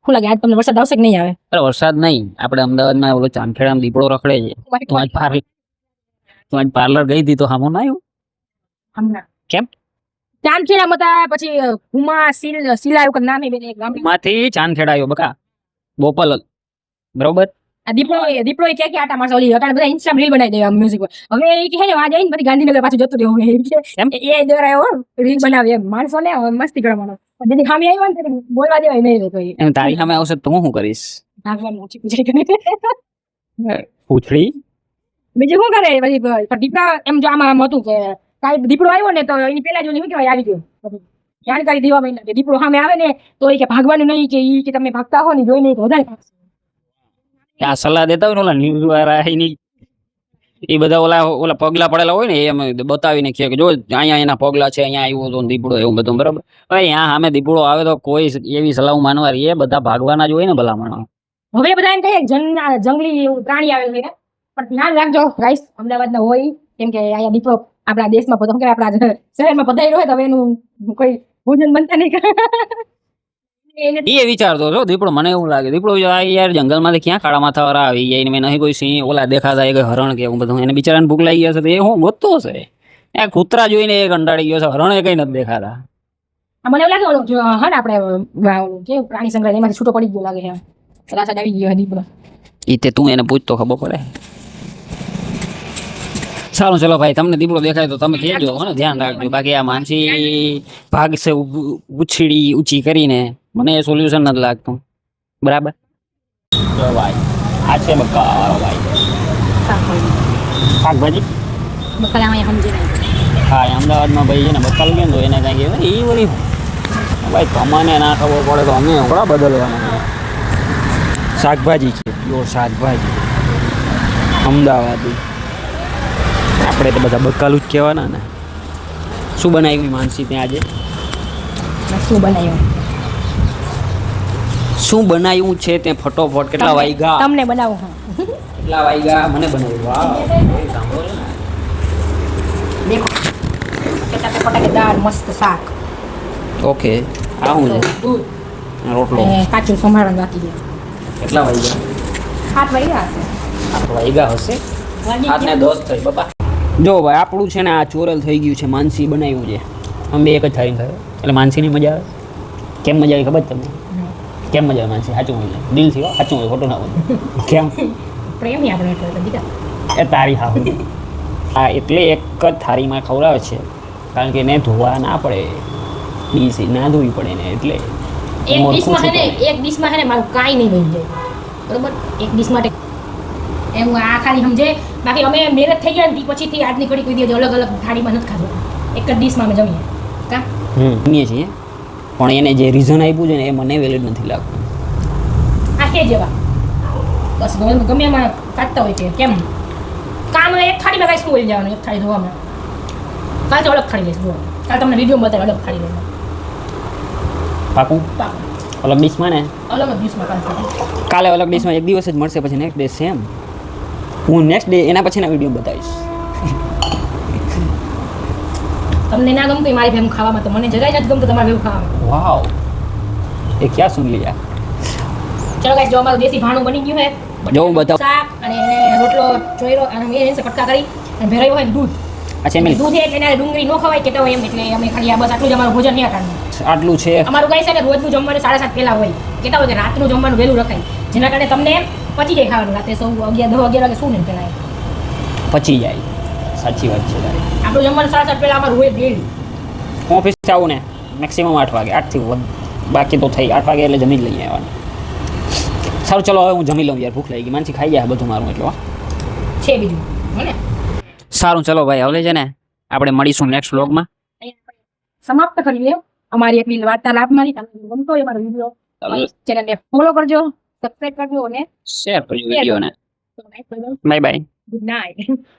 શું લાગે આજ તમને વરસાદ આવશે કે નહીં આવે? અરે વરસાદ નહીં, આપણે અમદાવાદમાં ઓલો ચાંદખેડામાં દીપડો રખડે છે. તું આજ પાર્લર ગઈ હતી તો હામો ના આવ્યું? હમણાં કેમ? ચાંદખેડામાં હતા, પછી હુમા શીલા એવું કંઈક નામ છે બેન, એક ગામડું. માંથી ચાંદખેડા આવ્યો બકા, બોપલ બરોબર. આ દીપડો એ ક્યાં આટા મારશે, ઓલી અટાણે બધા ઇન્સ્ટાગ્રામ રીલ બનાવી દે મ્યુઝિક પર. હવે એ કહે આ જઈને પછી ગાંધીનગર પાછું જતું રહેવું એમ એ દોરાયો રીલ બનાવી એમ માણસો ને મસ્તી કરવાનો. જેથી ખામી આવ્યો ને તેથી બોલવા દેવાય નહીં રહેતો એ. એમ તારી સામે આવશે તો હું શું કરીશ? ભાગવાનું ઓછી પૂછે. પૂછડી બીજું શું કરે પછી પણ દીપડા એમ જો આમાં હતું કે કાંઈ દીપડો આવ્યો ને તો એની પેલા જો શું કહેવાય આવી ગયું જાણકારી દેવા માંડ્યા કે દીપડો સામે આવે ને તો એ કે ભાગવાનું નહીં, કે ઈ કે તમે ભાગતા હો ને જોઈને વધારે ભાગશે. આ સલાહ દેતા હોય ને ઓલા ન્યૂઝ વાળા એની એ બધા ઓલા પગલા પડેલા હોય ને એમ બતાવીને કહે કે જો અહીંયા એના પગલા છે, અહીંયા આવ્યો હતો દીપડો, એવું બધું બરાબર. હવે અહીંયા સામે દીપડો આવે તો કોઈ એવી સલાહ માનવાની, એ બધા ભાગવાના જ હોય ને ભલામણ. હવે બધા એમ કહે જંગલી એવું પ્રાણી આવે છે પણ ધ્યાન રાખજો ગાઈસ, અમદાવાદના હોય કેમ કે અહીંયા દીપડો આપણા દેશમાં પધાર કે આપણા શહેરમાં પધાર્યો હોય તો હવે એનું કોઈ ભોજન બનતા નહીં. એ વિચારતો છો દીપડો, મને એવું લાગે દીપડો યાર જંગલમાંથી ક્યાં કાળા માથા વાળા આવી જાય, મેં નહીં કોઈ સિંહ ઓલા દેખાતા કોઈ હરણ કે એવું બધું, એને બિચારાને ભૂખ લાગી હશે તો એ હું ગોતતો હશે. એ કૂતરા જોઈને એ કંટાળી ગયો છે, હરણ કઈ નથી દેખાતા. મને એવું લાગે ઓલો હા ને આપણે જે પ્રાણી સંગ્રહ એમાંથી છૂટો પડી ગયો લાગે છે, રાસાદ આવી ગયો દીપડો. એ તે તું એને પૂછતો ખબર પડે. સારું ચલો ભાઈ, તમને દીપડો દેખાય તો તમે કહેજો, ને ધ્યાન રાખજો. બાકી આ માનસી ભાગ છે ઉછીડી ઊંચી કરીને, મને એ સોલ્યુશન નથી લાગતું. બરાબર ભાઈ, આ છે બકારો ભાઈ, શાકભાજી બકલા અહીંયા સમજી નહીં. હા, અમદાવાદમાં ભાઈ છે ને બકાલ ગયો તો એને કાંઈ કહેવાય એ વળી ભાઈ, તમને ના ખબર પડે તો અમે ઘણા બદલવાના. શાકભાજી છે, પ્યોર શાકભાજી અમદાવાદી. આપણે તો બધા બકાલું જ કહેવાના ને. શું બનાવ્યું માનસી ત્યાં આજે? શું બનાવ્યું? શું બનાવ્યું છે તે ફટોફટ. કેટલા વાગ્યા તમને બનાવું? હા, કેટલા વાગ્યા મને બનાવ્યું? વાહ, સાંભળો ને. દેખો કેટલા પટાકેદાર મસ્ત શાક. ઓકે, આ શું છે? દૂધ રોટલો. કાચું સંભાળવાનું બાકી છે. કેટલા વાગ્યા? 7 વાગ્યા હશે. 8 વાગ્યા હશે. 8 ને 10 થઈ બાપા. જો ભાઈ, આપણું છે ને આ ચોરલ થઈ ગયું છે, માનસી બનાવ્યું છે. અમે એક જ થાળી ખાયો એટલે માનસીની મજા આવે. કેમ મજા આવી ખબર તમને? કેમ મજા આવે માનસી? સાચું હોય દિલથી, સાચું હોય, ખોટું ના હોય. કેમ? પ્રેમી આપણે એટલે બીજા એ તારી હા હા, એટલે એક જ થાળીમાં ખવડાવે છે કારણ કે એને ધોવા ના પડે, ડીશ ના ધોવી પડે ને, એટલે એક ડીશમાં છે ને મારું કાંઈ નહીં બની જાય બરોબર. એક ડીશ માટે એમ આ ખાલી સમજે. બાકી અમે મેરેજ થઈ ગયા ને પછીથી આજની ઘડી કોઈ દિવસ અલગ અલગ થાળીમાં નથી ખાધું, એક જ ડીશમાં અમે જમીએ. કા જમીએ છીએ, પણ એને જે રીઝન આપ્યું છે ને એ મને વેલિડ નથી લાગતું. આ કે જેવા બસ ગમે એમાં કાઢતા હોય છે કેમ કામ એક થાળીમાં કાંઈ શું બોલી જવાનું, એક થાળી ધોવામાં. કાલ તો અલગ થાળી લઈશ, જોવા કાલ તમને વિડીયો બતાવે અલગ થાળી લઈને. પાકું? અલગ ડીશમાં ને? અલગ જ ડીશમાં કાલે અલગ ડીશમાં એક દિવસ જ મળશે, પછી નેક્સ્ટ ડે સેમ. હું નેક્સ્ટ ડે એના પછીના વિડીયો બતાવીશ. તમને ના ગમતું મારી ભેગું ખાવામાં, તો મને જરાય નથી ગમતું તમારે ભેગું ખાવામાં. વાવ, એ ક્યાં સુન લીધા. ચલો ગાઈસ, જો અમારું દેશી ભાણું બની ગયું છે, જો હું બતાવું. શાક અને એને રોટલો ચોયરો અને એને કટકા કરી અને ભેરાયું હોય દૂધ. અચ્છા, એમ દૂધ એટલે એને ડુંગળી ન ખવાય કેતા હોય એમ, એટલે અમે ખાલી આ બસ આટલું જ અમારું ભોજન નહીં કાઢવું. આટલું છે અમારું ગાઈસ છે ને રોજનું જમવાનું 7:30 પહેલા હોય, કેતા હોય કે રાતનું જમવાનું વહેલું રખાય, જેના કારણે તમને પચી જાય ખાવાનું. રાતે 11 વાગે શું ને પેલા પચી જાય. સાચી વાત છે તારી. આપણું જમવાનું 7:30 પહેલા અમારું હોય ડેલી. ઓફિસ આવું ને મેક્સિમમ 8 વાગે, 8 થી બાકી તો થઈ 8 વાગે એટલે જમી જ લઈ આવવાનું. સારું ચલો, હવે હું જમી લઉં યાર, ભૂખ લાગી. માનસી ખાઈ જાય બધું મારું એટલે છે બીજું હે. સારું ચલો ભાઈ, હવે છે ને આપણે મળીશું નેક્સ્ટ વ્લોગમાં. સમાપ્ત કરીએ અમારી એટલી વાર્તાલાપમાં. તમને ગમતો હોય અમારો વિડીયો, ચેનલને ફોલો કરજો, સબસ્ક્રાઇબ કરજો અને શેર કરજો વિડીયોને. Bye bye. Good night.